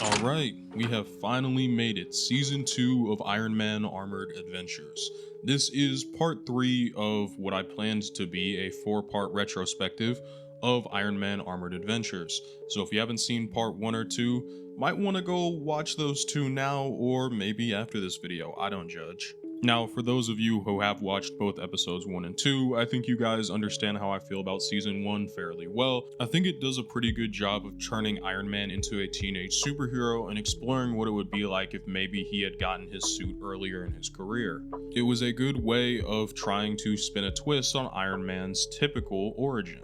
Alright, we have finally made it. Season 2 of Iron Man Armored Adventures. This is part 3 of what I planned to be a 4-part retrospective of Iron Man Armored Adventures. So if you haven't seen part 1 or 2, might want to go watch those two now or maybe after this video, I don't judge. Now, for those of you who have watched both episodes 1 and 2, I think you guys understand how I feel about season 1 fairly well. I think it does a pretty good job of turning Iron Man into a teenage superhero and exploring what it would be like if maybe he had gotten his suit earlier in his career. It was a good way of trying to spin a twist on Iron Man's typical origin.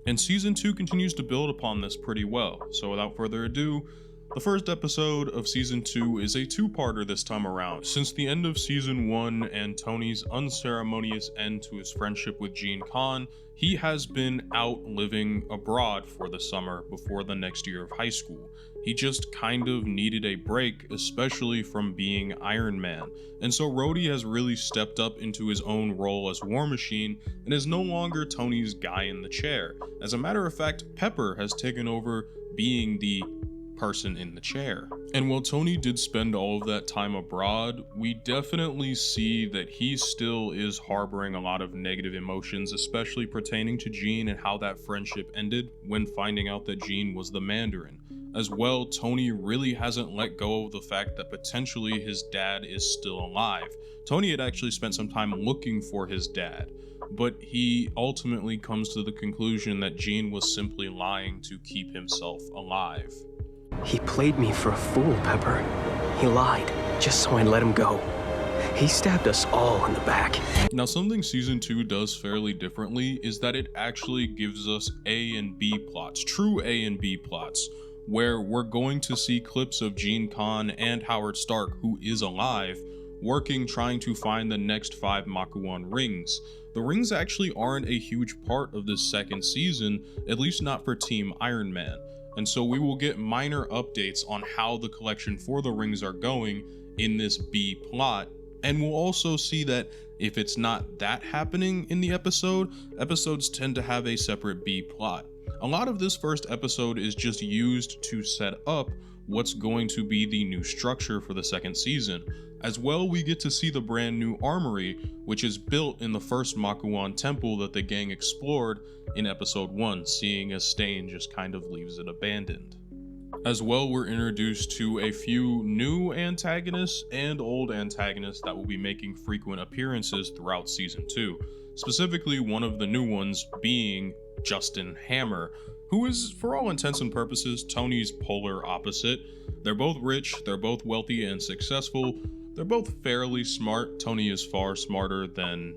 And season 2 continues to build upon this pretty well, so without further ado, the first episode of season 2 is a two-parter this time around. Since the end of season 1 and Tony's unceremonious end to his friendship with Gene Khan, he has been out living abroad for the summer before the next year of high school. He just kind of needed a break, especially from being Iron Man. And so Rhodey has really stepped up into his own role as War Machine and is no longer Tony's guy in the chair. As a matter of fact, Pepper has taken over being the person in the chair. And while Tony did spend all of that time abroad, we definitely see that he still is harboring a lot of negative emotions, especially pertaining to Gene and how that friendship ended when finding out that Gene was the Mandarin. As well, Tony really hasn't let go of the fact that potentially his dad is still alive. Tony had actually spent some time looking for his dad, but he ultimately comes to the conclusion that Gene was simply lying to keep himself alive. He played me for a fool, Pepper. He lied, just so I'd let him go. He stabbed us all in the back. Now, something season 2 does fairly differently is that it actually gives us A and B plots, true A and B plots, where we're going to see clips of Gene Khan and Howard Stark, who is alive, working trying to find the next 5 Makuon rings. The rings actually aren't a huge part of this second season, at least not for Team Iron Man. And so we will get minor updates on how the collection for the rings are going in this B plot. And we'll also see that if it's not that happening in the episode, episodes tend to have a separate B plot. A lot of this first episode is just used to set up what's going to be the new structure for the second season. As well, we get to see the brand new armory, which is built in the first Makuon temple that the gang explored in episode 1, seeing as Stane just kind of leaves it abandoned. As well, we're introduced to a few new antagonists and old antagonists that will be making frequent appearances throughout season 2. Specifically, one of the new ones being Justin Hammer, who is, for all intents and purposes, Tony's polar opposite. They're both rich, they're both wealthy and successful, they're both fairly smart. Tony is far smarter than,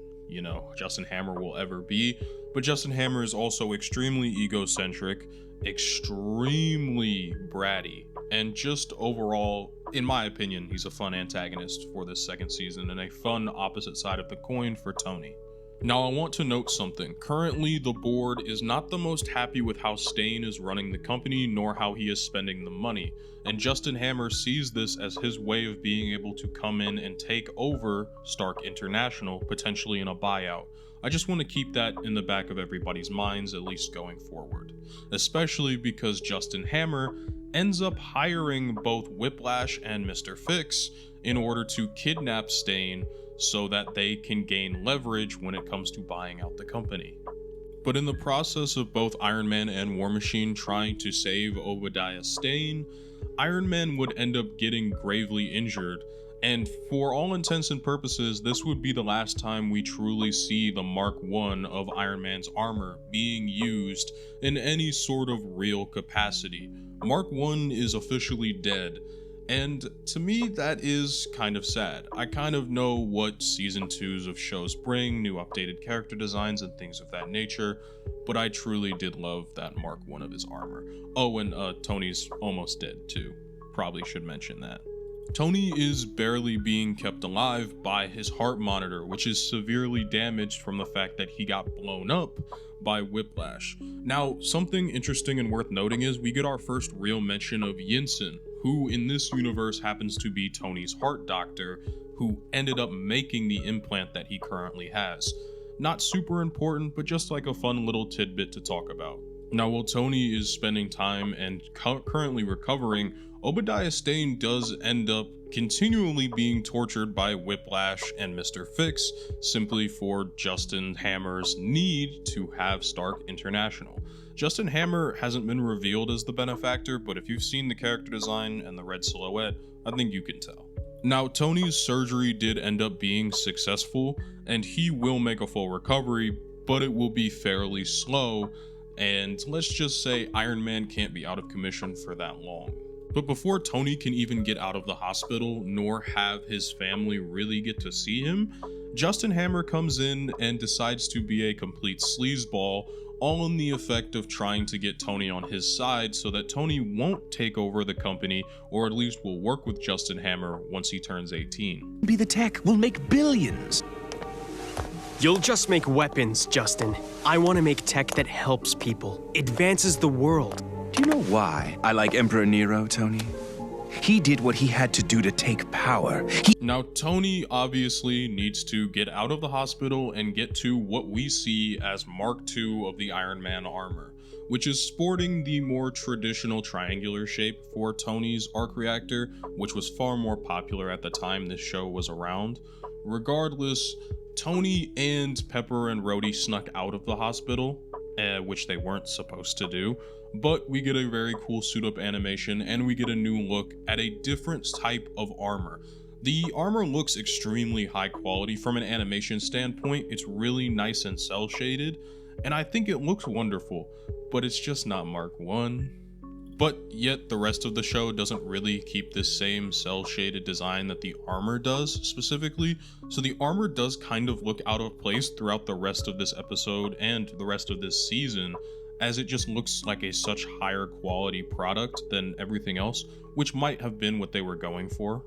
Justin Hammer will ever be, but Justin Hammer is also extremely egocentric, extremely bratty, and just overall, in my opinion, he's a fun antagonist for this second season and a fun opposite side of the coin for Tony. Now, I want to note something. Currently, the board is not the most happy with how Stane is running the company, nor how he is spending the money. And Justin Hammer sees this as his way of being able to come in and take over Stark International, potentially in a buyout. I just want to keep that in the back of everybody's minds, at least going forward. Especially because Justin Hammer ends up hiring both Whiplash and Mr. Fix in order to kidnap Stane, so that they can gain leverage when it comes to buying out the company. But in the process of both Iron Man and War Machine trying to save Obadiah Stane, Iron Man would end up getting gravely injured, and for all intents and purposes, this would be the last time we truly see the Mark I of Iron Man's armor being used in any sort of real capacity. Mark I is officially dead, and to me, that is kind of sad. I kind of know what season 2s of shows bring, new updated character designs and things of that nature, but I truly did love that Mark I of his armor. Oh, and Tony's almost dead too. Probably should mention that. Tony is barely being kept alive by his heart monitor, which is severely damaged from the fact that he got blown up by Whiplash. Now, something interesting and worth noting is we get our first real mention of Yinsen, who in this universe happens to be Tony's heart doctor, who ended up making the implant that he currently has. Not super important, but just like a fun little tidbit to talk about. Now, while Tony is spending time and currently recovering, Obadiah Stane does end up continually being tortured by Whiplash and Mr. Fix simply for Justin Hammer's need to have Stark International. Justin Hammer hasn't been revealed as the benefactor, but if you've seen the character design and the red silhouette, I think you can tell. Now, Tony's surgery did end up being successful, and he will make a full recovery, but it will be fairly slow, and let's just say Iron Man can't be out of commission for that long. But before Tony can even get out of the hospital, nor have his family really get to see him, Justin Hammer comes in and decides to be a complete sleazeball, all in the effect of trying to get Tony on his side so that Tony won't take over the company, or at least will work with Justin Hammer once he turns 18. Be the tech, we'll make billions. You'll just make weapons, Justin. I want to make tech that helps people, advances the world. Do you know why I like Emperor Nero, Tony? He did what he had to do to take power. Now, Tony obviously needs to get out of the hospital and get to what we see as Mark II of the Iron Man armor, which is sporting the more traditional triangular shape for Tony's arc reactor, which was far more popular at the time this show was around. Regardless, Tony and Pepper and Rhodey snuck out of the hospital, which they weren't supposed to do, but we get a very cool suit-up animation and we get a new look at a different type of armor. The armor looks extremely high quality from an animation standpoint. It's really nice and cel-shaded, and I think it looks wonderful, but it's just not Mark I. But yet the rest of the show doesn't really keep this same cel-shaded design that the armor does specifically, so the armor does kind of look out of place throughout the rest of this episode and the rest of this season, as it just looks like a such higher quality product than everything else, which might have been what they were going for.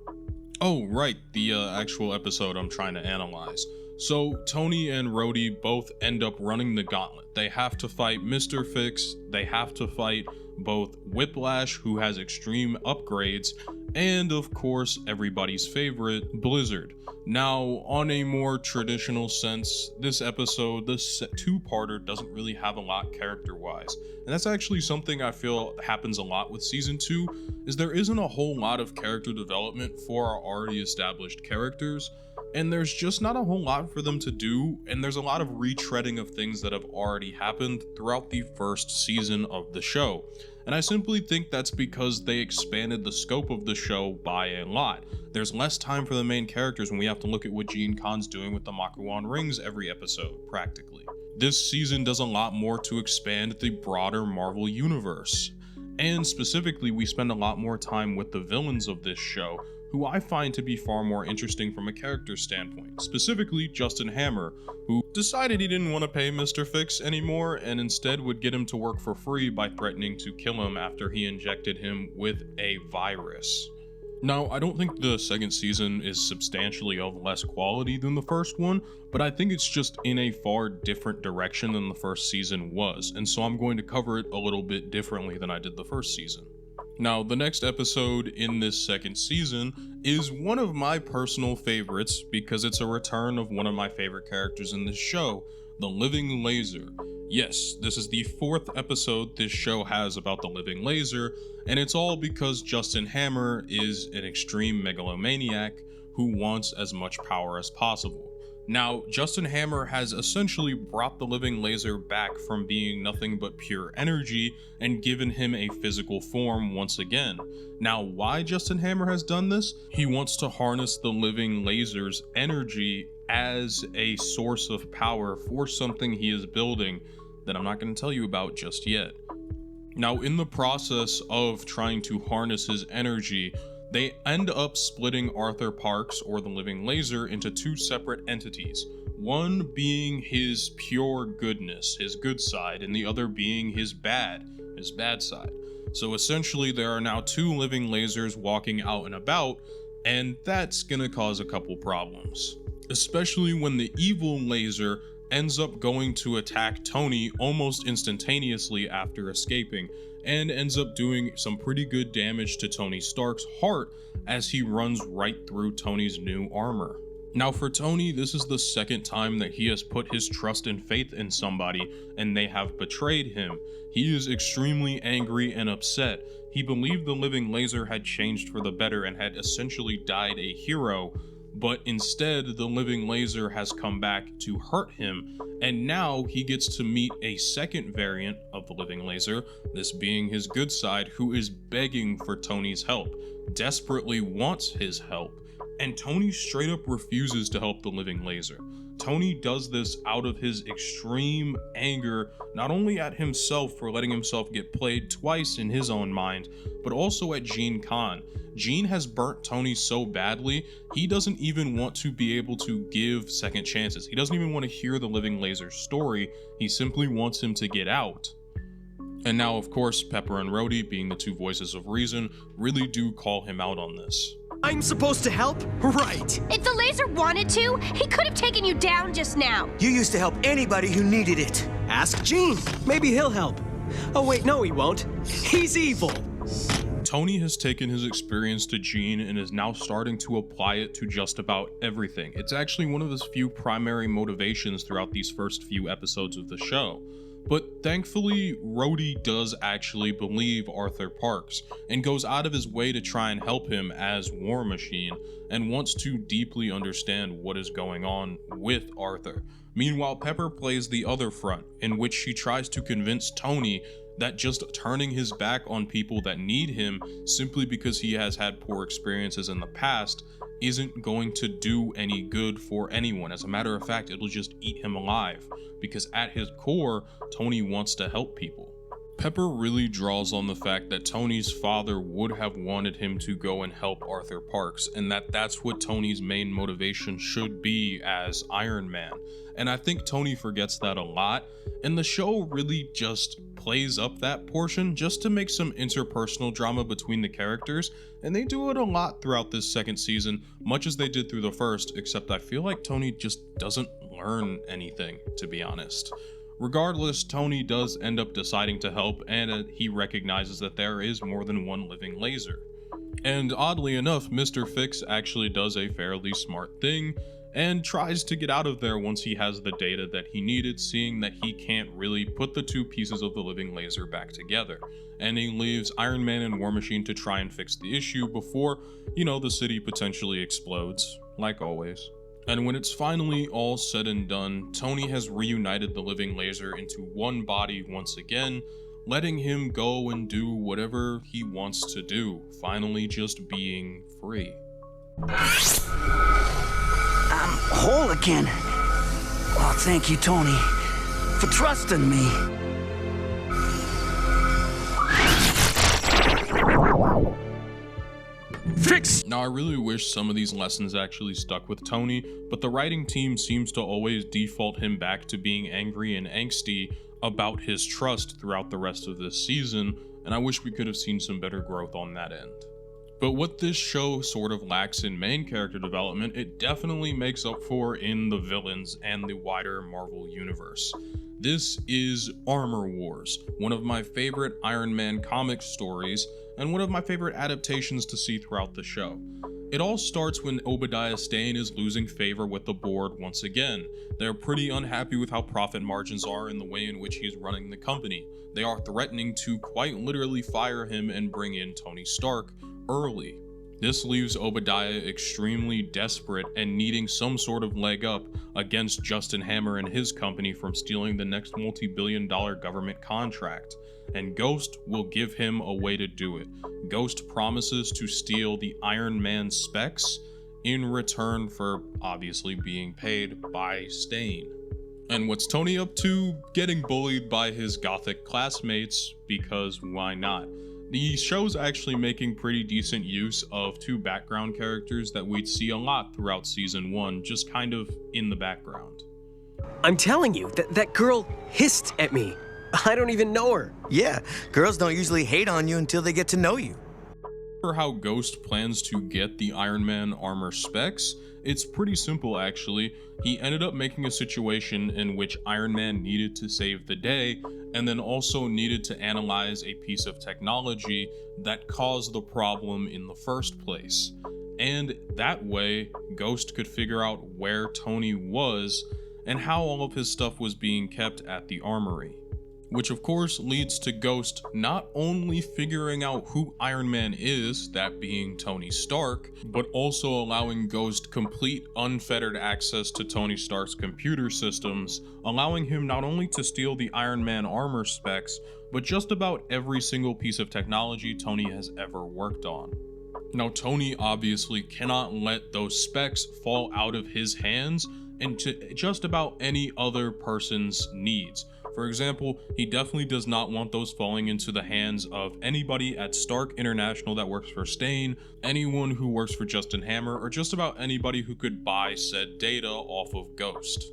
Oh right, the actual episode I'm trying to analyze. So Tony and Rhodey both end up running the gauntlet. They have to fight Mr. Fix, they have to fight both Whiplash, who has extreme upgrades, and of course everybody's favorite, Blizzard. Now, on a more traditional sense, this episode, this two-parter, doesn't really have a lot character-wise. And that's actually something I feel happens a lot with Season 2, is there isn't a whole lot of character development for our already established characters, and there's just not a whole lot for them to do, and there's a lot of retreading of things that have already happened throughout the first season of the show. And I simply think that's because they expanded the scope of the show by a lot. There's less time for the main characters when we have to look at what Gene Khan's doing with the Makuan rings every episode, practically. This season does a lot more to expand the broader Marvel universe. And specifically, we spend a lot more time with the villains of this show, who I find to be far more interesting from a character standpoint, specifically Justin Hammer, who decided he didn't want to pay Mr. Fix anymore and instead would get him to work for free by threatening to kill him after he injected him with a virus. Now, I don't think the second season is substantially of less quality than the first one, but I think it's just in a far different direction than the first season was, and so I'm going to cover it a little bit differently than I did the first season. Now, the next episode in this second season is one of my personal favorites because it's a return of one of my favorite characters in this show, the Living Laser. Yes, this is the fourth episode this show has about the Living Laser, and it's all because Justin Hammer is an extreme megalomaniac who wants as much power as possible. Now, Justin Hammer has essentially brought the Living Laser back from being nothing but pure energy and given him a physical form once again. Now, why Justin Hammer has done this? He wants to harness the Living Laser's energy as a source of power for something he is building that I'm not going to tell you about just yet. Now, in the process of trying to harness his energy, they end up splitting Arthur Parks, or the Living Laser, into two separate entities. One being his pure goodness, his good side, and the other being his bad side. So essentially there are now two Living Lasers walking out and about, and that's gonna cause a couple problems. Especially when the evil laser ends up going to attack Tony almost instantaneously after escaping, and ends up doing some pretty good damage to Tony Stark's heart as he runs right through Tony's new armor. Now for Tony, this is the second time that he has put his trust and faith in somebody and they have betrayed him. He is extremely angry and upset. He believed the living laser had changed for the better and had essentially died a hero, but instead the living laser has come back to hurt him, and now he gets to meet a second variant of the living laser, this being his good side, who is begging for Tony's help, desperately wants his help, and Tony straight up refuses to help the living laser. Tony does this out of his extreme anger, not only at himself for letting himself get played twice in his own mind, but also at Gene Khan. Gene has burnt Tony so badly, he doesn't even want to be able to give second chances. He doesn't even want to hear the living laser's story, he simply wants him to get out. And now, of course, Pepper and Rhodey, being the two voices of reason, really do call him out on this. I'm supposed to help? Right. If the laser wanted to, he could have taken you down just now. You used to help anybody who needed it. Ask Gene. Maybe he'll help. Oh wait, no he won't. He's evil. Tony has taken his experience to Gene and is now starting to apply it to just about everything. It's actually one of his few primary motivations throughout these first few episodes of the show. But thankfully, Rhodey does actually believe Arthur Parks and goes out of his way to try and help him as War Machine and wants to deeply understand what is going on with Arthur. Meanwhile, Pepper plays the other front, in which she tries to convince Tony that just turning his back on people that need him simply because he has had poor experiences in the past isn't going to do any good for anyone. As a matter of fact, it'll just eat him alive, because at his core, Tony wants to help people. Pepper really draws on the fact that Tony's father would have wanted him to go and help Arthur Parks, and that's what Tony's main motivation should be as Iron Man. And I think Tony forgets that a lot, and the show really just plays up that portion just to make some interpersonal drama between the characters, and they do it a lot throughout this second season, much as they did through the first, except I feel like Tony just doesn't learn anything, to be honest. Regardless, Tony does end up deciding to help, and he recognizes that there is more than one living laser. And oddly enough, Mr. Fix actually does a fairly smart thing, and tries to get out of there once he has the data that he needed, seeing that he can't really put the two pieces of the living laser back together. And he leaves Iron Man and War Machine to try and fix the issue before, the city potentially explodes, like always. And when it's finally all said and done, Tony has reunited the living laser into one body once again, letting him go and do whatever he wants to do, finally just being free. I'm whole again. Oh, thank you, Tony, for trusting me. Fix! Now, I really wish some of these lessons actually stuck with Tony, but the writing team seems to always default him back to being angry and angsty about his trust throughout the rest of this season, and I wish we could have seen some better growth on that end. But what this show sort of lacks in main character development, it definitely makes up for in the villains and the wider Marvel universe. This is Armor Wars, one of my favorite Iron Man comic stories, and one of my favorite adaptations to see throughout the show. It all starts when Obadiah Stane is losing favor with the board once again. They're pretty unhappy with how profit margins are and the way in which he's running the company. They are threatening to quite literally fire him and bring in Tony Stark early. This leaves Obadiah extremely desperate and needing some sort of leg up against Justin Hammer and his company from stealing the next multi-billion-dollar government contract. And Ghost will give him a way to do it. Ghost promises to steal the Iron Man specs in return for obviously being paid by Stane. And what's Tony up to? Getting bullied by his gothic classmates, because why not? The show's actually making pretty decent use of two background characters that we'd see a lot throughout season 1, just kind of in the background. I'm telling you, that girl hissed at me. I don't even know her. Yeah, girls don't usually hate on you until they get to know you. For how Ghost plans to get the Iron Man armor specs, it's pretty simple actually. He ended up making a situation in which Iron Man needed to save the day, and then also needed to analyze a piece of technology that caused the problem in the first place. And that way, Ghost could figure out where Tony was and how all of his stuff was being kept at the armory. which of course leads to Ghost not only figuring out who Iron Man is, that being Tony Stark, but also allowing Ghost complete unfettered access to Tony Stark's computer systems, allowing him not only to steal the Iron Man armor specs, but just about every single piece of technology Tony has ever worked on. Now, Tony obviously cannot let those specs fall out of his hands into just about any other person's needs. For example, he definitely does not want those falling into the hands of anybody at Stark International that works for Stane, anyone who works for Justin Hammer, or just about anybody who could buy said data off of Ghost.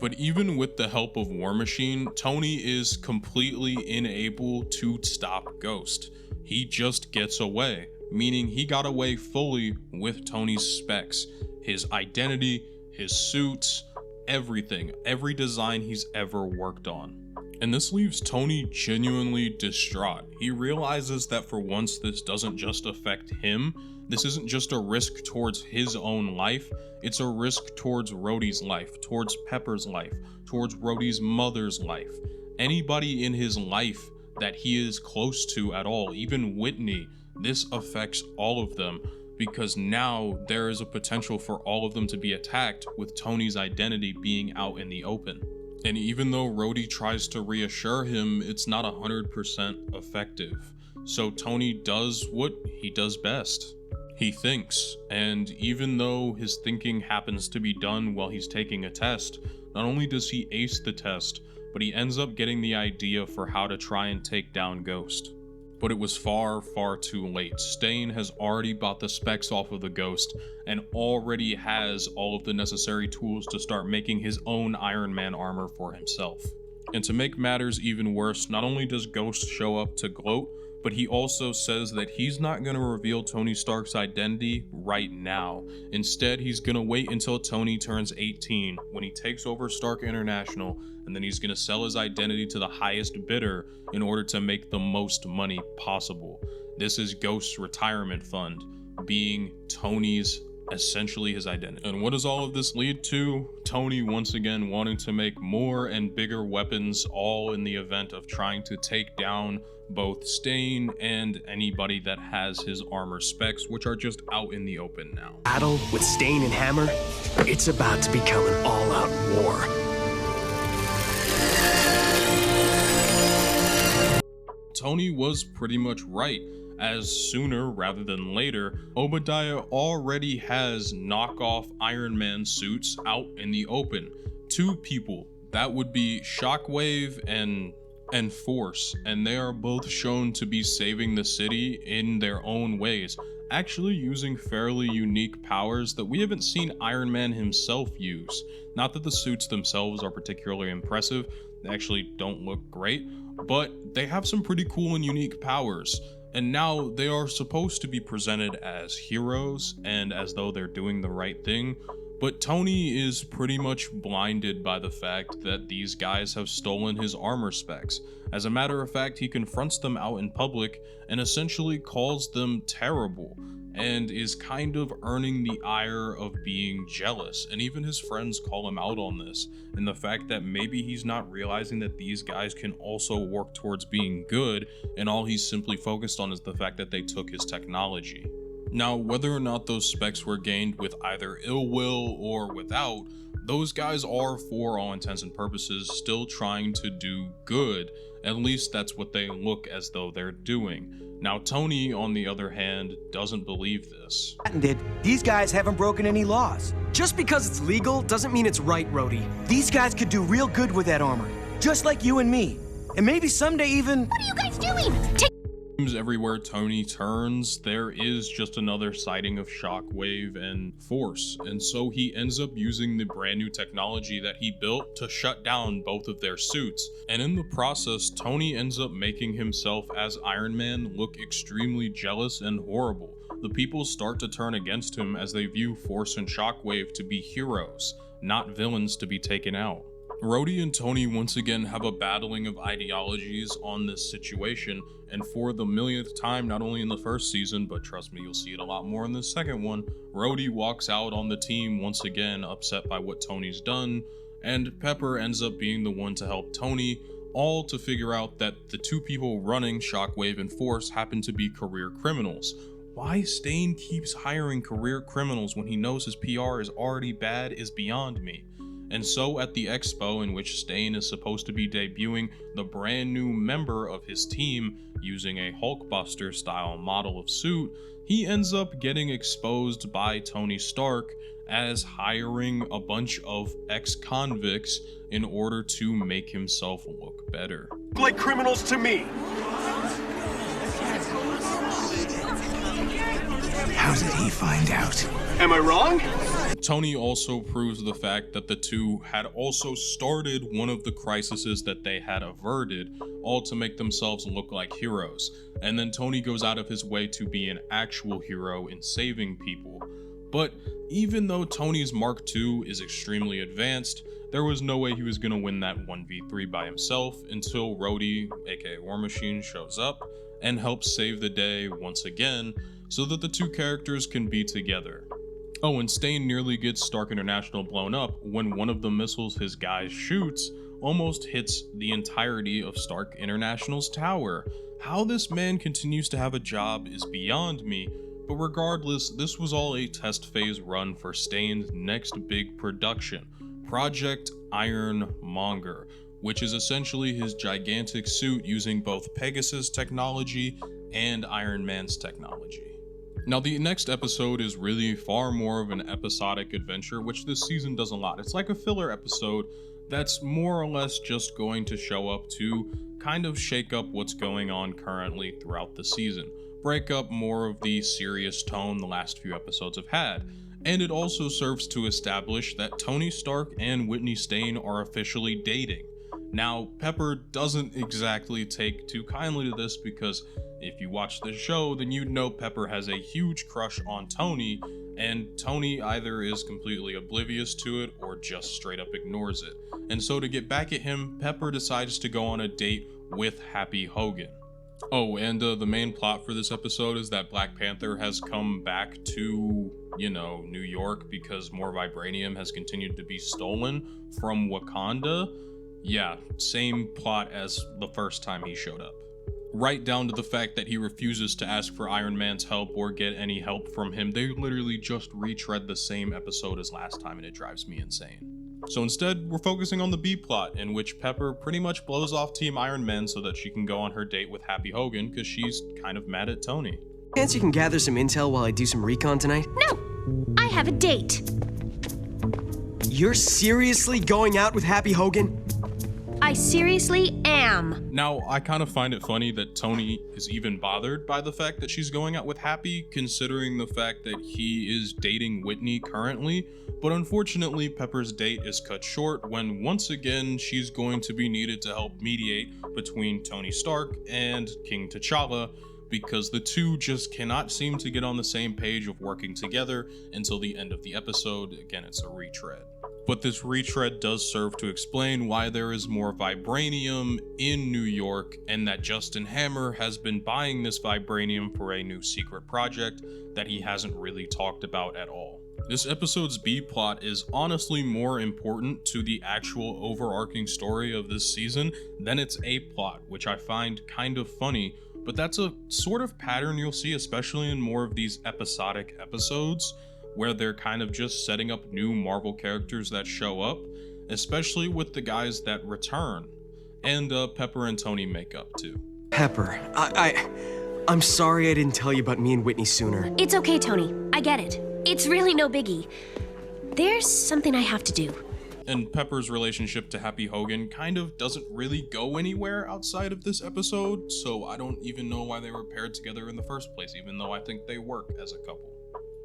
But even with the help of War Machine, Tony is completely unable to stop Ghost. He just gets away, meaning he got away fully with Tony's specs, his identity, his suits, everything, every design he's ever worked on. And this leaves Tony genuinely distraught. He realizes that for once this doesn't just affect him, this isn't just a risk towards his own life, it's a risk towards Rhodey's life, towards Pepper's life, towards Rhodey's mother's life. Anybody in his life that he is close to at all, even Whitney, this affects all of them, because now there is a potential for all of them to be attacked with Tony's identity being out in the open. And even though Rhodey tries to reassure him, it's not 100% effective. So Tony does what he does best. He thinks, and even though his thinking happens to be done while he's taking a test, not only does he ace the test, but he ends up getting the idea for how to try and take down Ghost. But it was far, far too late. Stane has already bought the specs off of the Ghost and already has all of the necessary tools to start making his own Iron Man armor for himself. And to make matters even worse, not only does Ghost show up to gloat, but he also says that he's not going to reveal Tony Stark's identity right now. Instead, he's going to wait until Tony turns 18 when he takes over Stark International, and then he's going to sell his identity to the highest bidder in order to make the most money possible. This is Ghost's retirement fund, being Tony's essentially his identity. And what does all of this lead to? Tony once again wanting to make more and bigger weapons, all in the event of trying to take down both Stane and anybody that has his armor specs, which are just out in the open now. Battle with Stane and Hammer, it's about to become an all-out war. Tony was pretty much right, as sooner rather than later, Obadiah already has knockoff Iron Man suits out in the open. Two people, that would be Shockwave and Force, and they are both shown to be saving the city in their own ways, actually using fairly unique powers that we haven't seen Iron Man himself use. Not that the suits themselves are particularly impressive, they actually don't look great, but they have some pretty cool and unique powers. And now they are supposed to be presented as heroes and as though they're doing the right thing, but Tony is pretty much blinded by the fact that these guys have stolen his armor specs. As a matter of fact, he confronts them out in public and essentially calls them terrible, and is kind of earning the ire of being jealous. And even his friends call him out on this, and the fact that maybe he's not realizing that these guys can also work towards being good, and all he's simply focused on is the fact that they took his technology. Now, whether or not those specs were gained with either ill will or without, those guys are, for all intents and purposes, still trying to do good. At least that's what they look as though they're doing. Now, Tony, on the other hand, doesn't believe this. These guys haven't broken any laws. Just because it's legal doesn't mean it's right, Rhodey. These guys could do real good with that armor, just like you and me. And maybe someday even... What are you guys doing? Everywhere Tony turns, there is just another sighting of Shockwave and Force, and so he ends up using the brand new technology that he built to shut down both of their suits. And in the process, Tony ends up making himself as Iron Man look extremely jealous and horrible. The people start to turn against him as they view Force and Shockwave to be heroes, not villains to be taken out. Rhodey and Tony once again have a battling of ideologies on this situation, and for the millionth time, not only in the first season, but trust me, you'll see it a lot more in the second one, Rhodey walks out on the team once again upset by what Tony's done, and Pepper ends up being the one to help Tony, all to figure out that the two people running Shockwave and Force happen to be career criminals. Why Stane keeps hiring career criminals when he knows his PR is already bad is beyond me. And so at the expo in which Stane is supposed to be debuting the brand new member of his team using a Hulkbuster style model of suit, he ends up getting exposed by Tony Stark as hiring a bunch of ex-convicts in order to make himself look better. Like criminals to me. How did he find out? Am I wrong? Tony also proves the fact that the two had also started one of the crises that they had averted, all to make themselves look like heroes. And then Tony goes out of his way to be an actual hero in saving people. But even though Tony's Mark II is extremely advanced, there was no way he was going to win that 1v3 by himself until Rhodey, aka War Machine, shows up and helps save the day once again so that the two characters can be together. Oh, and Stane nearly gets Stark International blown up when one of the missiles his guy shoots almost hits the entirety of Stark International's tower. How this man continues to have a job is beyond me, but regardless, this was all a test phase run for Stane's next big production, Project Iron Monger, which is essentially his gigantic suit using both Pegasus technology and Iron Man's technology. Now, the next episode is really far more of an episodic adventure, which this season does a lot. It's like a filler episode that's more or less just going to show up to kind of shake up what's going on currently throughout the season, break up more of the serious tone the last few episodes have had. And it also serves to establish that Tony Stark and Whitney Stane are officially dating. Now, Pepper doesn't exactly take too kindly to this because if you watch the show, then you'd know Pepper has a huge crush on Tony, and Tony either is completely oblivious to it or just straight up ignores it. And so to get back at him, Pepper decides to go on a date with Happy Hogan. Oh, and the main plot for this episode is that Black Panther has come back to, New York because more vibranium has continued to be stolen from Wakanda. Yeah, same plot as the first time he showed up. Right down to the fact that he refuses to ask for Iron Man's help or get any help from him. They literally just retread the same episode as last time, and it drives me insane. So instead, we're focusing on the B plot, in which Pepper pretty much blows off Team Iron Man so that she can go on her date with Happy Hogan because she's kind of mad at Tony. Chance you can gather some intel while I do some recon tonight? No! I have a date. You're seriously going out with Happy Hogan? I seriously am. Now, I kind of find it funny that Tony is even bothered by the fact that she's going out with Happy, considering the fact that he is dating Whitney currently, but unfortunately Pepper's date is cut short when once again she's going to be needed to help mediate between Tony Stark and King T'Challa, because the two just cannot seem to get on the same page of working together until the end of the episode. Again, it's a retread. But this retread does serve to explain why there is more vibranium in New York, and that Justin Hammer has been buying this vibranium for a new secret project that he hasn't really talked about at all. This episode's B plot is honestly more important to the actual overarching story of this season than its A plot, which I find kind of funny, but that's a sort of pattern you'll see especially in more of these episodic episodes, where they're kind of just setting up new Marvel characters that show up, especially with the guys that return. And Pepper and Tony make up too. Pepper, I'm sorry I didn't tell you about me and Whitney sooner. It's okay, Tony. I get it. It's really no biggie. There's something I have to do. And Pepper's relationship to Happy Hogan kind of doesn't really go anywhere outside of this episode, so I don't even know why they were paired together in the first place, even though I think they work as a couple.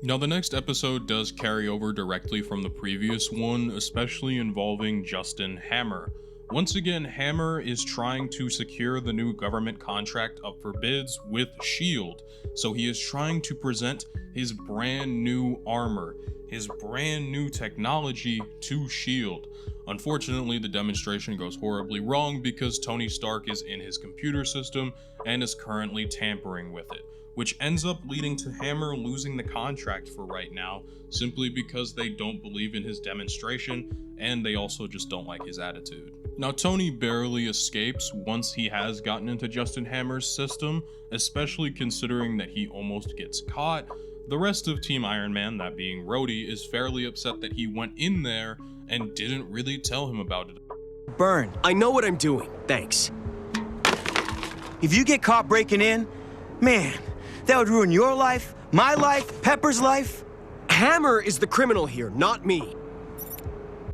Now, the next episode does carry over directly from the previous one, especially involving Justin Hammer. Once again, Hammer is trying to secure the new government contract up for bids with S.H.I.E.L.D, so he is trying to present his brand new armor, his brand new technology to S.H.I.E.L.D. Unfortunately, the demonstration goes horribly wrong because Tony Stark is in his computer system and is currently tampering with it, which ends up leading to Hammer losing the contract for right now, simply because they don't believe in his demonstration, and they also just don't like his attitude. Now, Tony barely escapes once he has gotten into Justin Hammer's system, especially considering that he almost gets caught. The rest of Team Iron Man, that being Rhodey, is fairly upset that he went in there and didn't really tell him about it. Burn. I know what I'm doing, thanks. If you get caught breaking in, man, that would ruin your life, my life, Pepper's life. Hammer is the criminal here, not me.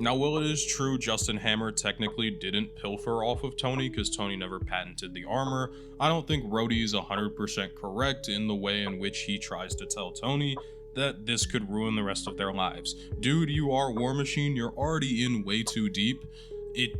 Now, while it is true Justin Hammer technically didn't pilfer off of Tony because Tony never patented the armor, I don't think Rhodey is 100% correct in the way in which he tries to tell Tony that this could ruin the rest of their lives. Dude, you are War Machine, you're already in way too deep.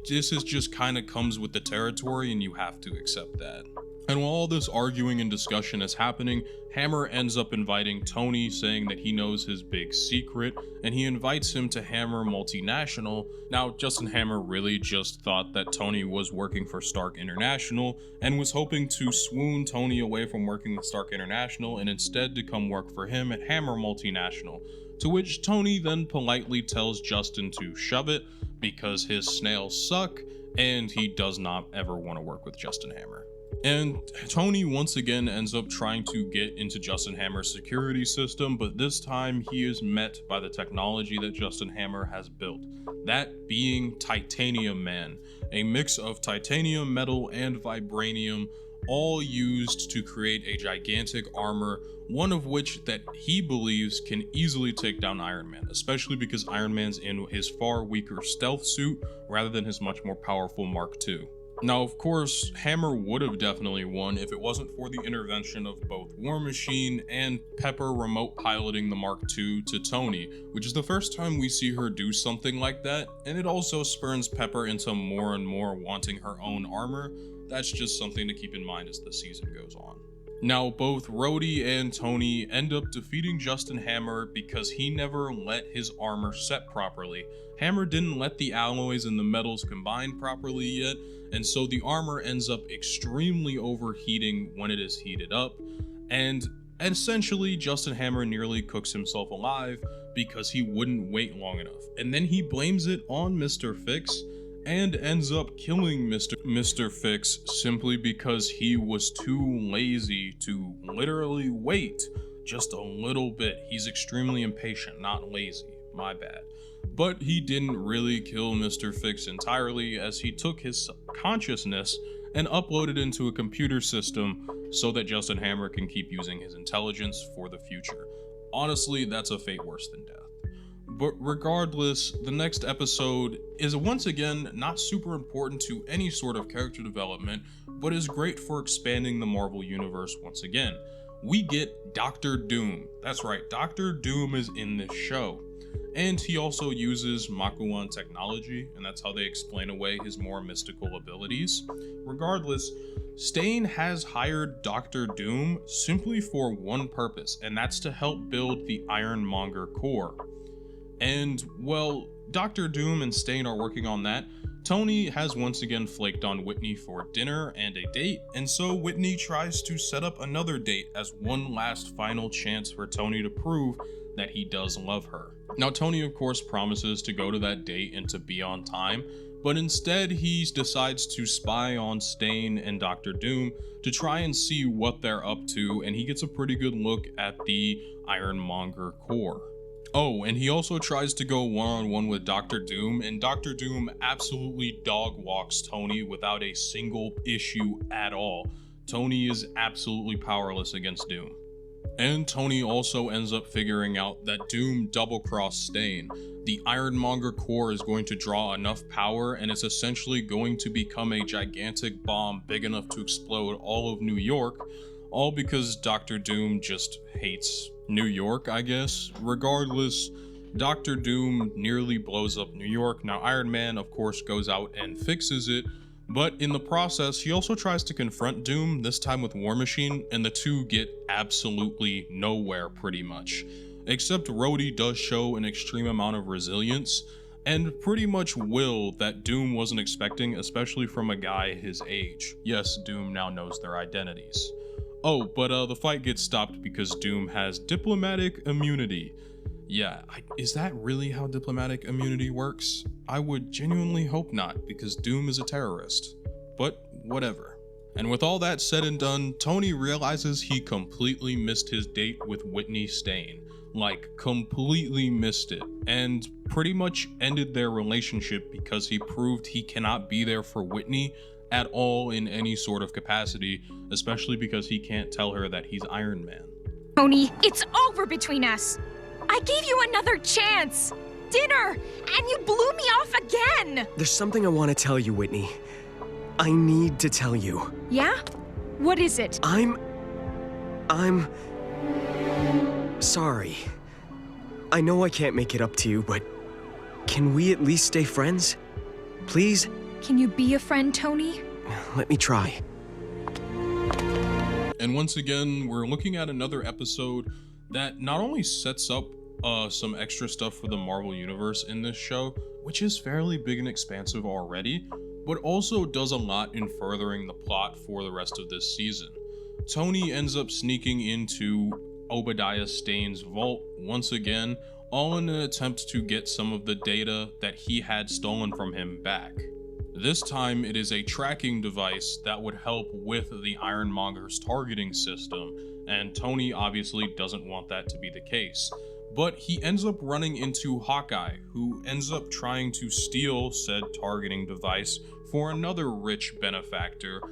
This is just kind of comes with the territory and you have to accept that. And while all this arguing and discussion is happening, Hammer ends up inviting Tony, saying that he knows his big secret, and he invites him to Hammer Multinational. Now, Justin Hammer really just thought that Tony was working for Stark International, and was hoping to swoon Tony away from working with Stark International, and instead to come work for him at Hammer Multinational. To which Tony then politely tells Justin to shove it, because his snails suck, and he does not ever want to work with Justin Hammer. And Tony once again ends up trying to get into Justin Hammer's security system, but this time he is met by the technology that Justin Hammer has built, that being Titanium Man, a mix of titanium, metal, and vibranium, all used to create a gigantic armor, one of which that he believes can easily take down Iron Man, especially because Iron Man's in his far weaker stealth suit rather than his much more powerful Mark II. Now, of course, Hammer would have definitely won if it wasn't for the intervention of both War Machine and Pepper remote piloting the Mark II to Tony, which is the first time we see her do something like that, and it also spurns Pepper into more and more wanting her own armor. That's just something to keep in mind as the season goes on. Now, both Rhodey and Tony end up defeating Justin Hammer because he never let his armor set properly. Hammer didn't let the alloys and the metals combine properly yet, and so the armor ends up extremely overheating when it is heated up, and essentially Justin Hammer nearly cooks himself alive because he wouldn't wait long enough. And then he blames it on Mr. Fix, and ends up killing Mr. Fix simply because he was too lazy to literally wait just a little bit. He's extremely impatient, not lazy, my bad. But he didn't really kill Mr. Fix entirely, as he took his consciousness and uploaded into a computer system so that Justin Hammer can keep using his intelligence for the future. Honestly, that's a fate worse than death. But regardless, the next episode is once again not super important to any sort of character development, but is great for expanding the Marvel Universe once again. We get Doctor Doom. That's right, Doctor Doom is in this show. And he also uses Wakandan technology, and that's how they explain away his more mystical abilities. Regardless, Stane has hired Doctor Doom simply for one purpose, and that's to help build the Iron Monger core. And, well, Doctor Doom and Stane are working on that. Tony has once again flaked on Whitney for dinner and a date, and so Whitney tries to set up another date as one last final chance for Tony to prove that he does love her. Now, Tony, of course, promises to go to that date and to be on time, but instead he decides to spy on Stane and Doctor Doom to try and see what they're up to, and he gets a pretty good look at the Iron Monger core. Oh, and he also tries to go one-on-one with Doctor Doom, and Doctor Doom absolutely dog walks Tony without a single issue at all. Tony is absolutely powerless against Doom. And Tony also ends up figuring out that Doom double-crossed Stane. The Iron Monger core is going to draw enough power, and it's essentially going to become a gigantic bomb big enough to explode all of New York, all because Doctor Doom just hates New York, I guess. Regardless, Doctor Doom nearly blows up New York. Now, Iron Man, of course, goes out and fixes it, but in the process, he also tries to confront Doom, this time with War Machine, and the two get absolutely nowhere, pretty much. except Rhodey does show an extreme amount of resilience, and pretty much will that Doom wasn't expecting, especially from a guy his age. Yes, Doom now knows their identities. Oh, but the fight gets stopped because Doom has diplomatic immunity. Yeah, is that really how diplomatic immunity works? I would genuinely hope not, because Doom is a terrorist. But whatever. And with all that said and done, Tony realizes he completely missed his date with Whitney Stane. Like, completely missed it. And pretty much ended their relationship because he proved he cannot be there for Whitney at all in any sort of capacity, especially because he can't tell her that he's Iron Man. Tony, it's over between us. I gave you another chance. Dinner, and you blew me off again. There's something I want to tell you, Whitney. I need to tell you. Yeah? What is it? I'm sorry. I know I can't make it up to you, but can we at least stay friends? Please? Can you be a friend, Tony? Let me try. And once again, we're looking at another episode that not only sets up some extra stuff for the Marvel Universe in this show, which is fairly big and expansive already, but also does a lot in furthering the plot for the rest of this season. Tony ends up sneaking into Obadiah Stane's vault once again, all in an attempt to get some of the data that he had stolen from him back. This time it is a tracking device that would help with the Iron Monger's targeting system, and Tony obviously doesn't want that to be the case. But he ends up running into Hawkeye, who ends up trying to steal said targeting device for another rich benefactor,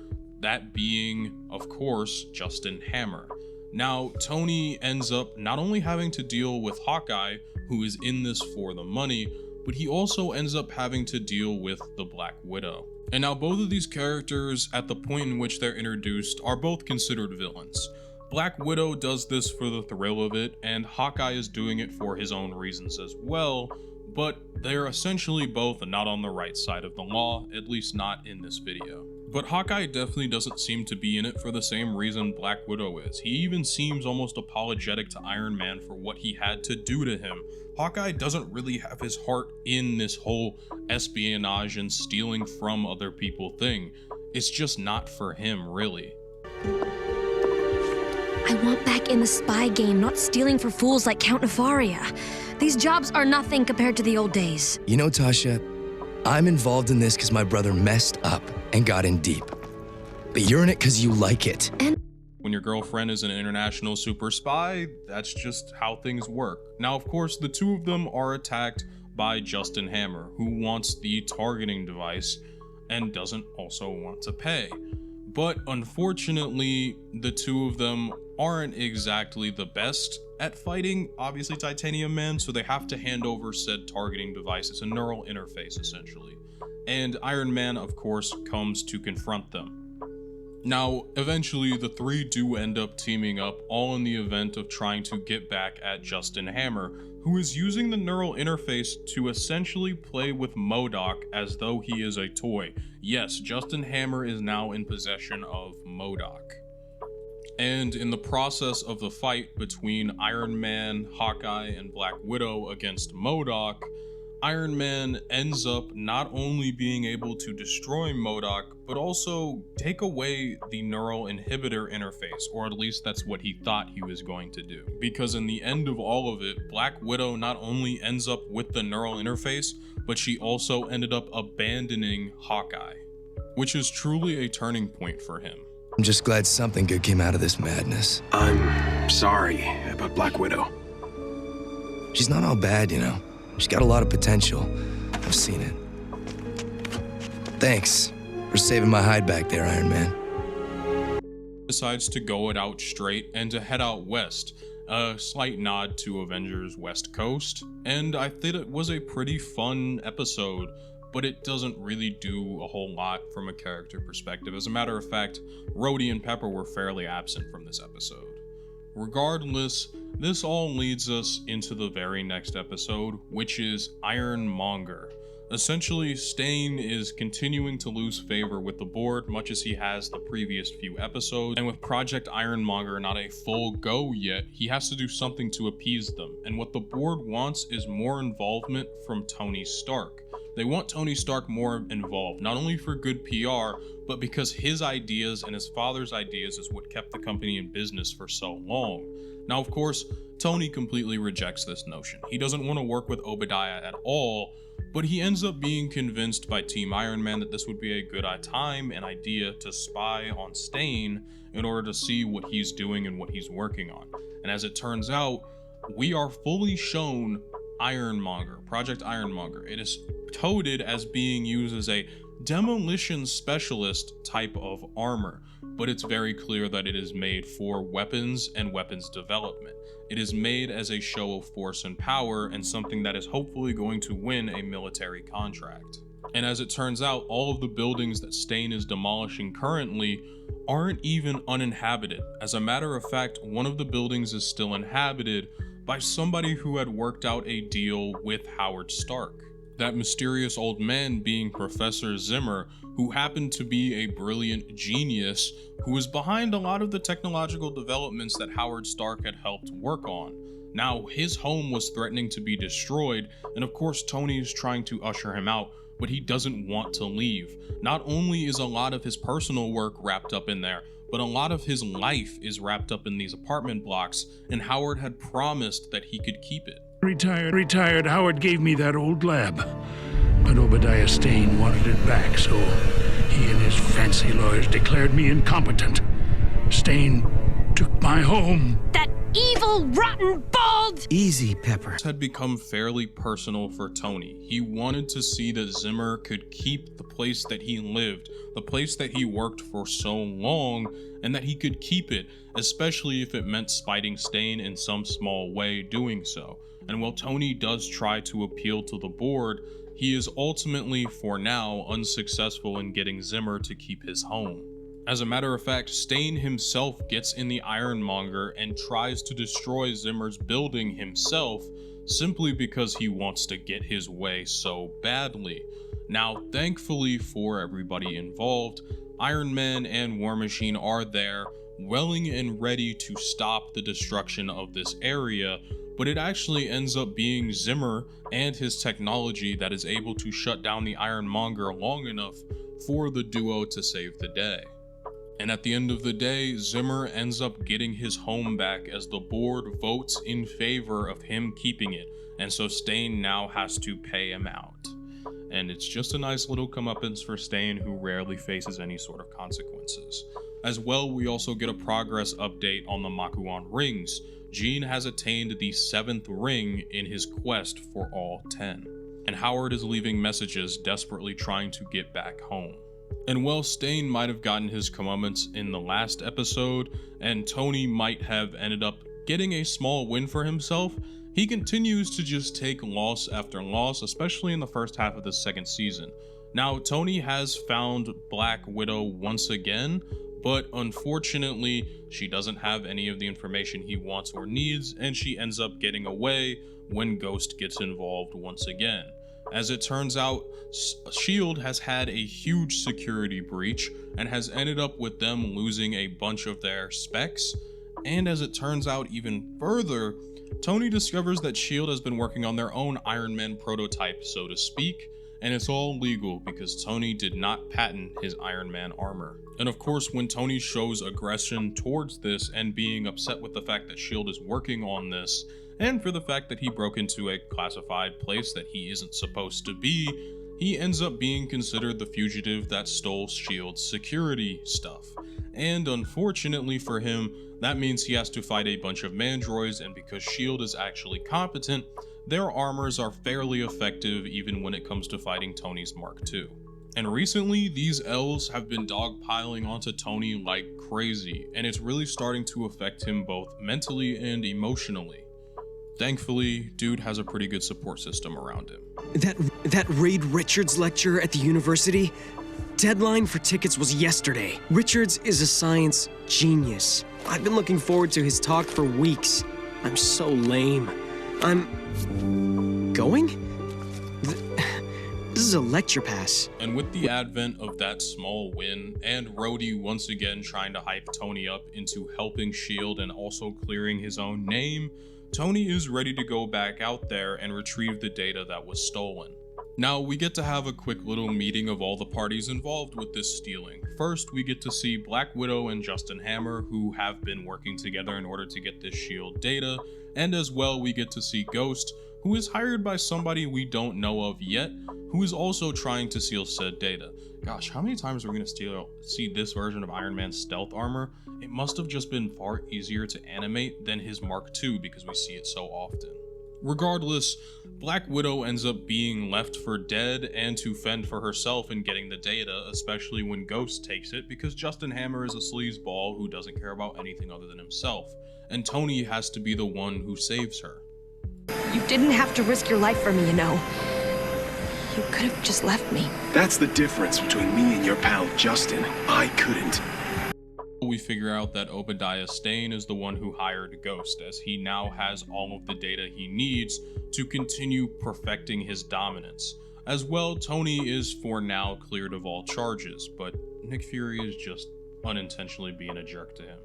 that being, of course, Justin Hammer. Now, Tony ends up not only having to deal with Hawkeye, who is in this for the money, but he also ends up having to deal with the Black Widow. And now both of these characters, at the point in which they're introduced, are both considered villains. Black Widow does this for the thrill of it, and Hawkeye is doing it for his own reasons as well, but they're essentially both not on the right side of the law, at least not in this video. But Hawkeye definitely doesn't seem to be in it for the same reason Black Widow is. He even seems almost apologetic to Iron Man for what he had to do to him. Hawkeye doesn't really have his heart in this whole espionage and stealing from other people thing. It's just not for him, really. I want back in the spy game, not stealing for fools like Count Nefaria. These jobs are nothing compared to the old days. You know, Tasha, I'm involved in this because my brother messed up and got in deep. But you're in it because you like it. And when your girlfriend is an international super spy, that's just how things work. Now, of course, the two of them are attacked by Justin Hammer, who wants the targeting device and doesn't also want to pay. But unfortunately, the two of them aren't exactly the best at fighting, obviously, Titanium Man, so they have to hand over said targeting device. It's a neural interface, essentially. And Iron Man, of course, comes to confront them. Now, eventually, the three do end up teaming up, all in the event of trying to get back at Justin Hammer, who is using the neural interface to essentially play with MODOK as though he is a toy. Yes, Justin Hammer is now in possession of MODOK. And in the process of the fight between Iron Man, Hawkeye, and Black Widow against MODOK, Iron Man ends up not only being able to destroy MODOK, but also take away the neural inhibitor interface, or at least that's what he thought he was going to do. Because in the end of all of it, Black Widow not only ends up with the neural interface, but she also ended up abandoning Hawkeye, which is truly a turning point for him. I'm just glad something good came out of this madness. I'm sorry about Black Widow. She's not all bad, you know. She's got a lot of potential. I've seen it. Thanks for saving my hide back there, Iron Man. Decides to go it out straight and to head out west, a slight nod to Avengers West Coast, and I think it was a pretty fun episode, but it doesn't really do a whole lot from a character perspective. As a matter of fact, Rhodey and Pepper were fairly absent from this episode. Regardless, this all leads us into the very next episode, which is Iron Monger. Essentially, Stane is continuing to lose favor with the board, much as he has the previous few episodes, and with Project Iron Monger not a full go yet, he has to do something to appease them, and what the board wants is more involvement from Tony Stark. They want Tony Stark more involved, not only for good PR, but because his ideas and his father's ideas is what kept the company in business for so long. Now, of course, Tony completely rejects this notion. He doesn't want to work with Obadiah at all, but he ends up being convinced by Team Iron Man that this would be a good time and idea to spy on Stane in order to see what he's doing and what he's working on. And as it turns out, we are fully shown Iron Monger, Project Iron Monger. It is touted as being used as a demolition specialist type of armor, but it's very clear that it is made for weapons and weapons development. It is made as a show of force and power and something that is hopefully going to win a military contract. And as it turns out, all of the buildings that Stane is demolishing currently aren't even uninhabited. As a matter of fact, one of the buildings is still inhabited by somebody who had worked out a deal with Howard Stark. That mysterious old man being Professor Zimmer, who happened to be a brilliant genius who was behind a lot of the technological developments that Howard Stark had helped work on. Now, his home was threatening to be destroyed, and of course Tony is trying to usher him out, but he doesn't want to leave. Not only is a lot of his personal work wrapped up in there, but a lot of his life is wrapped up in these apartment blocks, and Howard had promised that he could keep it. Retired Howard gave me that old lab, but Obadiah Stane wanted it back, so he and his fancy lawyers declared me incompetent. Stane took my home. That evil, rotten, bald! Easy, Pepper. Had become fairly personal for Tony. He wanted to see that Zimmer could keep the place that he lived, the place that he worked for so long, and that he could keep it, especially if it meant spiting Stane in some small way doing so. And while Tony does try to appeal to the board, he is ultimately, for now, unsuccessful in getting Zimmer to keep his home. As a matter of fact, Stane himself gets in the Iron Monger and tries to destroy Zimmer's building himself, simply because he wants to get his way so badly. Now, thankfully for everybody involved, Iron Man and War Machine are there, willing and ready to stop the destruction of this area, but it actually ends up being Zimmer and his technology that is able to shut down the Iron Monger long enough for the duo to save the day. And at the end of the day, Zimmer ends up getting his home back as the board votes in favor of him keeping it, and so Stane now has to pay him out. And it's just a nice little comeuppance for Stane, who rarely faces any sort of consequences. As well, we also get a progress update on the Makuon rings. Jean has attained the 7th ring in his quest for all 10, and Howard is leaving messages desperately trying to get back home. And while Stane might have gotten his comeuppance in the last episode, and Tony might have ended up getting a small win for himself, he continues to just take loss after loss, especially in the first half of the second season. Now, Tony has found Black Widow once again, but unfortunately, she doesn't have any of the information he wants or needs, and she ends up getting away when Ghost gets involved once again. As it turns out, S.H.I.E.L.D. has had a huge security breach and has ended up with them losing a bunch of their specs, and as it turns out even further, Tony discovers that S.H.I.E.L.D. has been working on their own Iron Man prototype, so to speak, and it's all legal because Tony did not patent his Iron Man armor. And of course, when Tony shows aggression towards this and being upset with the fact that S.H.I.E.L.D. is working on this, and for the fact that he broke into a classified place that he isn't supposed to be, he ends up being considered the fugitive that stole S.H.I.E.L.D.'s security stuff. And unfortunately for him, that means he has to fight a bunch of mandroids, and because S.H.I.E.L.D. is actually competent, their armors are fairly effective even when it comes to fighting Tony's Mark II. And recently, these elves have been dogpiling onto Tony like crazy, and it's really starting to affect him both mentally and emotionally. Thankfully, dude has a pretty good support system around him. That Reed Richards lecture at the university? Deadline for tickets was yesterday. Richards is a science genius. I've been looking forward to his talk for weeks. I'm so lame. I'm... going? This is uses a lecture pass. And with the advent of that small win, and Rhodey once again trying to hype Tony up into helping S.H.I.E.L.D. and also clearing his own name, Tony is ready to go back out there and retrieve the data that was stolen. Now, we get to have a quick little meeting of all the parties involved with this stealing. First, we get to see Black Widow and Justin Hammer, who have been working together in order to get this S.H.I.E.L.D. data, and as well we get to see Ghost, who is hired by somebody we don't know of yet, who is also trying to steal said data. Gosh, how many times are we going to see this version of Iron Man's stealth armor? It must have just been far easier to animate than his Mark II because we see it so often. Regardless, Black Widow ends up being left for dead and to fend for herself in getting the data, especially when Ghost takes it, because Justin Hammer is a sleazeball who doesn't care about anything other than himself, and Tony has to be the one who saves her. You didn't have to risk your life for me, you know. You could have just left me. That's the difference between me and your pal Justin. I couldn't. We figure out that Obadiah Stane is the one who hired Ghost, as he now has all of the data he needs to continue perfecting his dominance. As well, Tony is for now cleared of all charges, but Nick Fury is just unintentionally being a jerk to him.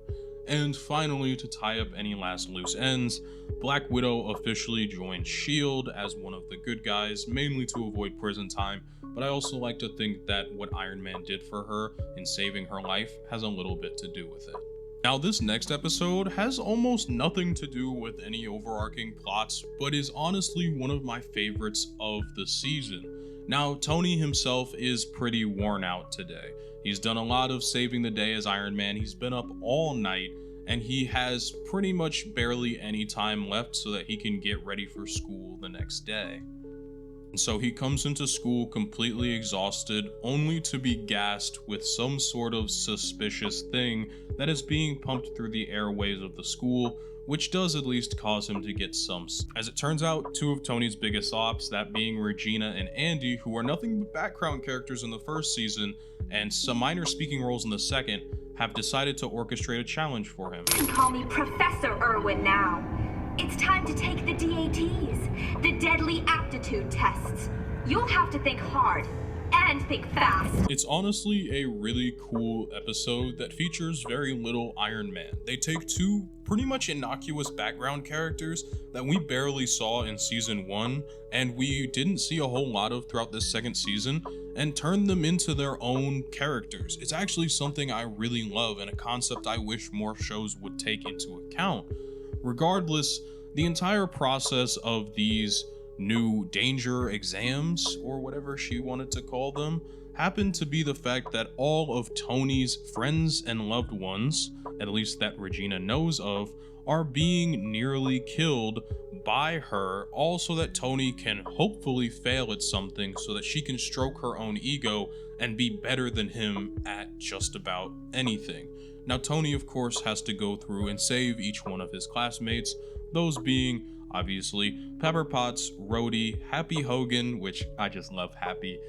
And finally, to tie up any last loose ends, Black Widow officially joins S.H.I.E.L.D. as one of the good guys, mainly to avoid prison time, but I also like to think that what Iron Man did for her in saving her life has a little bit to do with it. Now, this next episode has almost nothing to do with any overarching plots, but is honestly one of my favorites of the season. Now, Tony himself is pretty worn out today. He's done a lot of saving the day as Iron Man, he's been up all night, and he has pretty much barely any time left so that he can get ready for school the next day. And so he comes into school completely exhausted, only to be gassed with some sort of suspicious thing that is being pumped through the airways of the school, which does at least cause him to get some. As it turns out, two of Tony's biggest ops, that being Regina and Andy, who are nothing but background characters in the first season and some minor speaking roles in the second, have decided to orchestrate a challenge for him. You can call me Professor Irwin now. It's time to take the DATs, the deadly aptitude tests. You'll have to think hard and think fast. It's honestly a really cool episode that features very little Iron Man. They take two pretty much innocuous background characters that we barely saw in season 1 and we didn't see a whole lot of throughout this second season, and turn them into their own characters. It's actually something I really love and a concept I wish more shows would take into account. Regardless, the entire process of these new danger exams, or whatever she wanted to call them, happened to be the fact that all of Tony's friends and loved ones, at least that Regina knows of, are being nearly killed by her, all so that Tony can hopefully fail at something so that she can stroke her own ego and be better than him at just about anything. Now, Tony, of course, has to go through and save each one of his classmates, those being, obviously, Pepper Potts, Rhodey, Happy Hogan, which I just love Happy,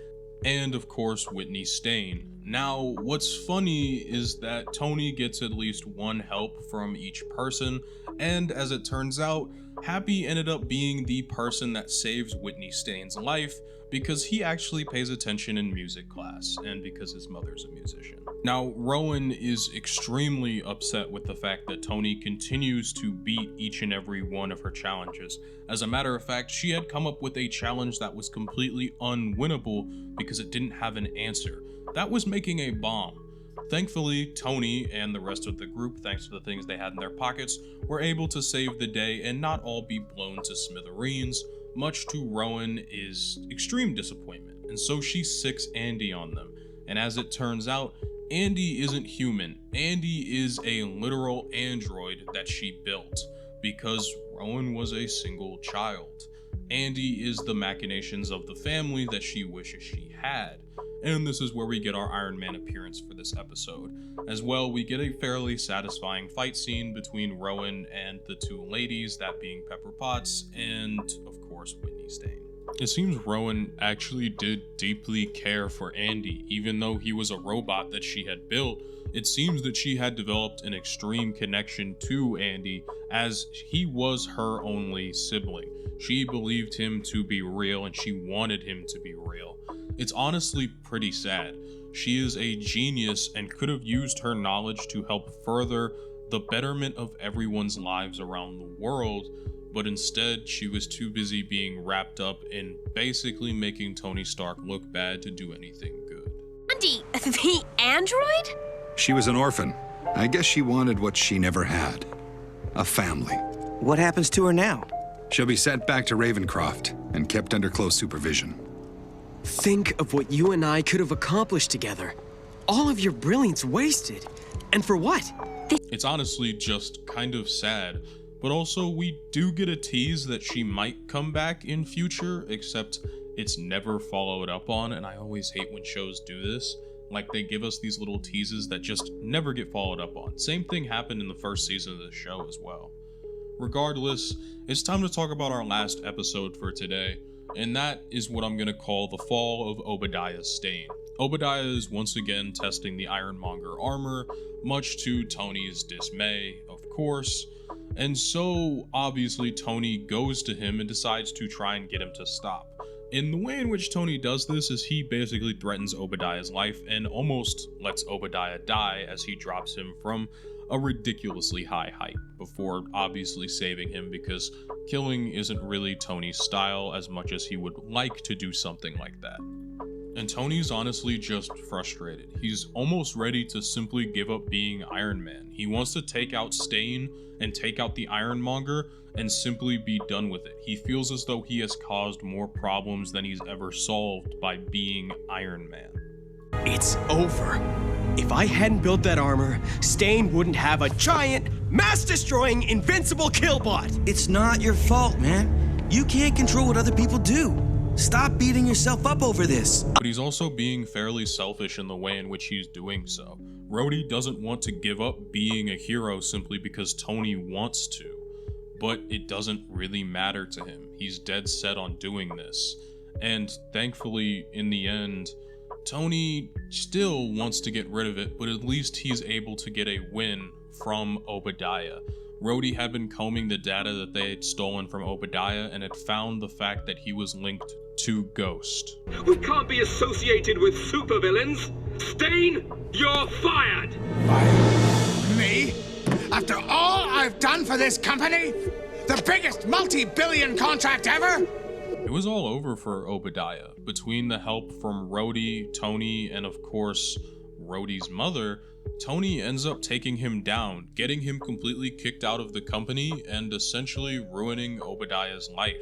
and of course Whitney Stane. Now, what's funny is that Tony gets at least one help from each person, and as it turns out, Happy ended up being the person that saves Whitney Stane's life because he actually pays attention in music class and because his mother's a musician. Now, Rowan is extremely upset with the fact that Tony continues to beat each and every one of her challenges. As a matter of fact, she had come up with a challenge that was completely unwinnable because it didn't have an answer. That was making a bomb. Thankfully, Tony and the rest of the group, thanks to the things they had in their pockets, were able to save the day and not all be blown to smithereens, much to Rowan's extreme disappointment, and so she sicks Andy on them. And as it turns out, Andy isn't human. Andy is a literal android that she built, because Rowan was a single child. Andy is the machinations of the family that she wishes she had. And this is where we get our Iron Man appearance for this episode. As well, we get a fairly satisfying fight scene between Rowan and the two ladies, that being Pepper Potts and, of course, Whitney Stane. It seems Rowan actually did deeply care for Andy, even though he was a robot that she had built. It seems that she had developed an extreme connection to Andy, as he was her only sibling. She believed him to be real and she wanted him to be real. It's honestly pretty sad. She is a genius and could have used her knowledge to help further the betterment of everyone's lives around the world, but instead she was too busy being wrapped up in basically making Tony Stark look bad to do anything good. Andy, the android? She was an orphan. I guess she wanted what she never had. A family. What happens to her now? She'll be sent back to Ravencroft and kept under close supervision. Think of what you and I could have accomplished together. All of your brilliance wasted. And for what? It's honestly just kind of sad, but also we do get a tease that she might come back in future, except it's never followed up on, and I always hate when shows do this. Like, they give us these little teases that just never get followed up on. Same thing happened in the first season of the show as well. Regardless, it's time to talk about our last episode for today, and that is what I'm going to call the fall of Obadiah Stane. Obadiah is once again testing the Iron Monger armor, much to Tony's dismay, of course, and so obviously Tony goes to him and decides to try and get him to stop. In the way in which Tony does this is he basically threatens Obadiah's life and almost lets Obadiah die as he drops him from a ridiculously high height, before obviously saving him because killing isn't really Tony's style as much as he would like to do something like that. And Tony's honestly just frustrated. He's almost ready to simply give up being Iron Man. He wants to take out Stane and take out the Iron Monger and simply be done with it. He feels as though he has caused more problems than he's ever solved by being Iron Man. It's over. If I hadn't built that armor, Stane wouldn't have a giant, mass-destroying, invincible killbot. It's not your fault, man. You can't control what other people do. Stop beating yourself up over this. But he's also being fairly selfish in the way in which he's doing so. Rhodey doesn't want to give up being a hero simply because Tony wants to. But it doesn't really matter to him. He's dead set on doing this. And thankfully, in the end, Tony still wants to get rid of it, but at least he's able to get a win from Obadiah. Rhodey had been combing the data that they had stolen from Obadiah and had found the fact that he was linked to Ghost. We can't be associated with supervillains. Stane, you're fired! Me? After all I've done for this company? The biggest multi-billion contract ever? It was all over for Obadiah. Between the help from Rhodey, Tony, and of course, Rhodey's mother, Tony ends up taking him down, getting him completely kicked out of the company, and essentially ruining Obadiah's life.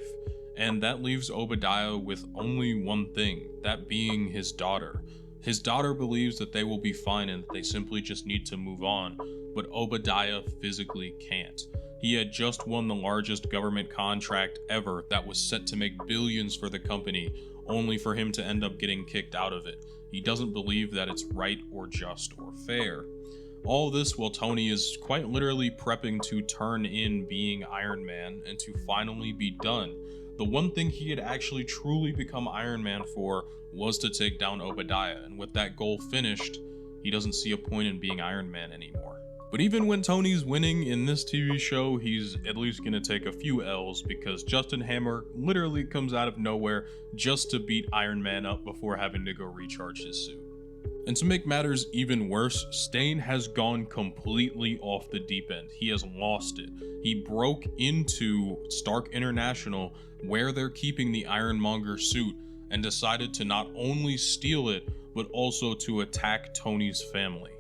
And that leaves Obadiah with only one thing, that being his daughter. His daughter believes that they will be fine and that they simply just need to move on, but Obadiah physically can't. He had just won the largest government contract ever that was set to make billions for the company, only for him to end up getting kicked out of it. He doesn't believe that it's right or just or fair. All this while Tony is quite literally prepping to turn in being Iron Man and to finally be done. The one thing he had actually truly become Iron Man for was to take down Obadiah, and with that goal finished, he doesn't see a point in being Iron Man anymore. But even when Tony's winning in this TV show, he's at least gonna take a few L's because Justin Hammer literally comes out of nowhere just to beat Iron Man up before having to go recharge his suit. And to make matters even worse, Stane has gone completely off the deep end. He has lost it. He broke into Stark International where they're keeping the Iron Monger suit and decided to not only steal it, but also to attack Tony's family.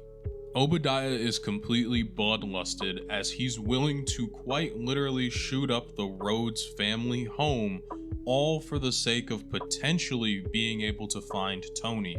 Obadiah is completely bloodlusted as he's willing to quite literally shoot up the Rhodes family home, all for the sake of potentially being able to find Tony.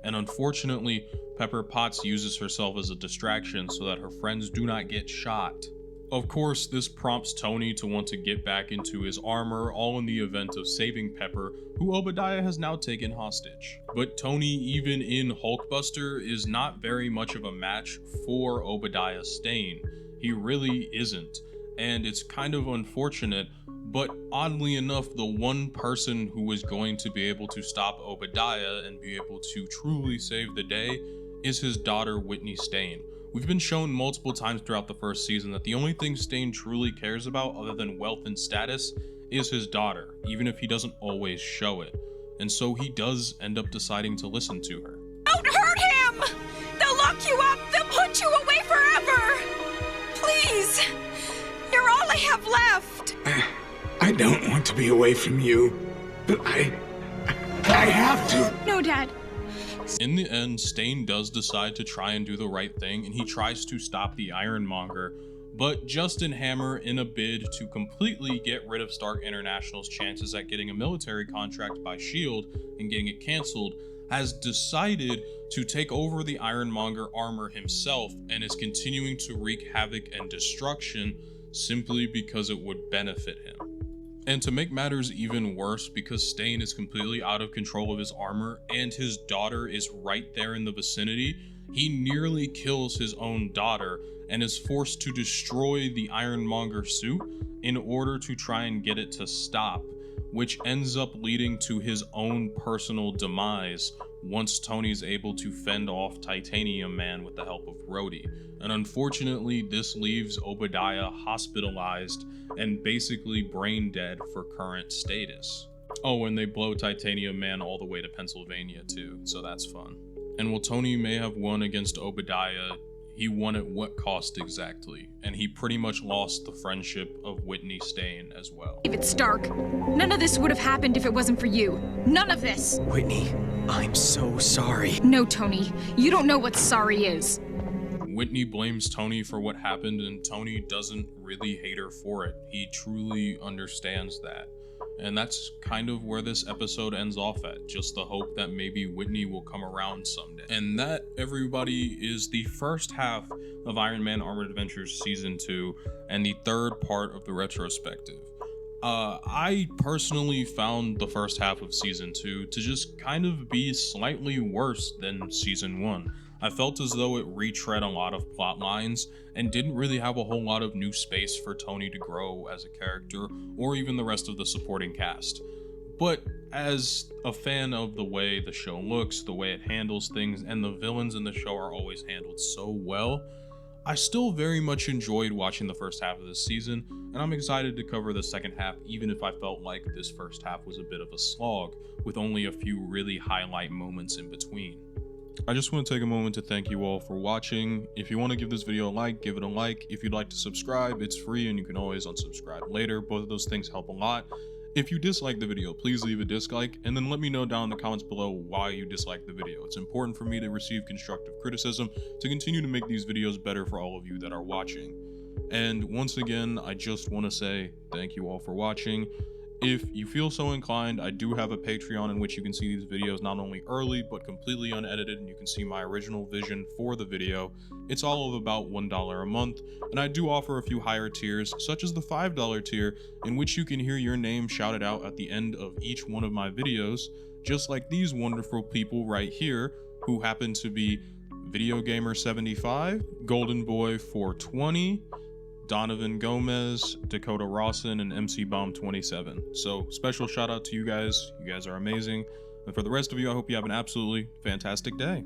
And unfortunately, Pepper Potts uses herself as a distraction so that her friends do not get shot. Of course, this prompts Tony to want to get back into his armor, all in the event of saving Pepper, who Obadiah has now taken hostage. But Tony, even in Hulkbuster, is not very much of a match for Obadiah Stane. He really isn't, and it's kind of unfortunate, but oddly enough, the one person who is going to be able to stop Obadiah and be able to truly save the day is his daughter, Whitney Stane. We've been shown multiple times throughout the first season that the only thing Stane truly cares about other than wealth and status is his daughter, even if he doesn't always show it. and so he does end up deciding to listen to her. Don't hurt him! They'll lock you up! They'll put you away forever! Please! You're all I have left! I don't want to be away from you, but I have to. No, Dad. In the end, Stane does decide to try and do the right thing, and he tries to stop the Iron Monger, but Justin Hammer, in a bid to completely get rid of Stark International's chances at getting a military contract by S.H.I.E.L.D. and getting it canceled, has decided to take over the Iron Monger armor himself and is continuing to wreak havoc and destruction simply because it would benefit him. And to make matters even worse, because Stane is completely out of control of his armor and his daughter is right there in the vicinity, he nearly kills his own daughter and is forced to destroy the Ironmonger suit in order to try and get it to stop, which ends up leading to his own personal demise once Tony's able to fend off Titanium Man with the help of Rhodey. And unfortunately, this leaves Obadiah hospitalized and basically brain dead for current status. Oh, and they blow Titanium Man all the way to Pennsylvania too, so that's fun. And while Tony may have won against Obadiah, he won at what cost exactly? And he pretty much lost the friendship of Whitney Stane as well. David Stark, none of this would have happened if it wasn't for you. None of this! Whitney, I'm so sorry. No, Tony, you don't know what sorry is. Whitney blames Tony for what happened, and Tony doesn't really hate her for it. He truly understands that. And that's kind of where this episode ends off at, just the hope that maybe Whitney will come around someday. And that, everybody, is the first half of Iron Man Armored Adventures Season 2 and the third part of the retrospective. I personally found the first half of Season 2 to just kind of be slightly worse than Season 1. I felt as though it retread a lot of plot lines and didn't really have a whole lot of new space for Tony to grow as a character, or even the rest of the supporting cast. But as a fan of the way the show looks, the way it handles things, and the villains in the show are always handled so well, I still very much enjoyed watching the first half of this season, and I'm excited to cover the second half, even if I felt like this first half was a bit of a slog, with only a few really highlight moments in between. I just want to take a moment to thank you all for watching. If you want to give this video a like, give it a like. If you'd like to subscribe, it's free and you can always unsubscribe later. Both of those things help a lot. If you dislike the video, please leave a dislike and then let me know down in the comments below why you dislike the video. It's important for me to receive constructive criticism to continue to make these videos better for all of you that are watching. And once again, I just want to say thank you all for watching. If you feel so inclined, I do have a Patreon in which you can see these videos not only early, but completely unedited, and you can see my original vision for the video. It's all of about $1 a month, and I do offer a few higher tiers, such as the $5 tier, in which you can hear your name shouted out at the end of each one of my videos, just like these wonderful people right here, who happen to be Video Gamer 75, Golden Boy 420, Donovan Gomez, Dakota Rawson, and MC Bomb 27. So special shout out to you guys. You guys are amazing. And for the rest of you, I hope you have an absolutely fantastic day.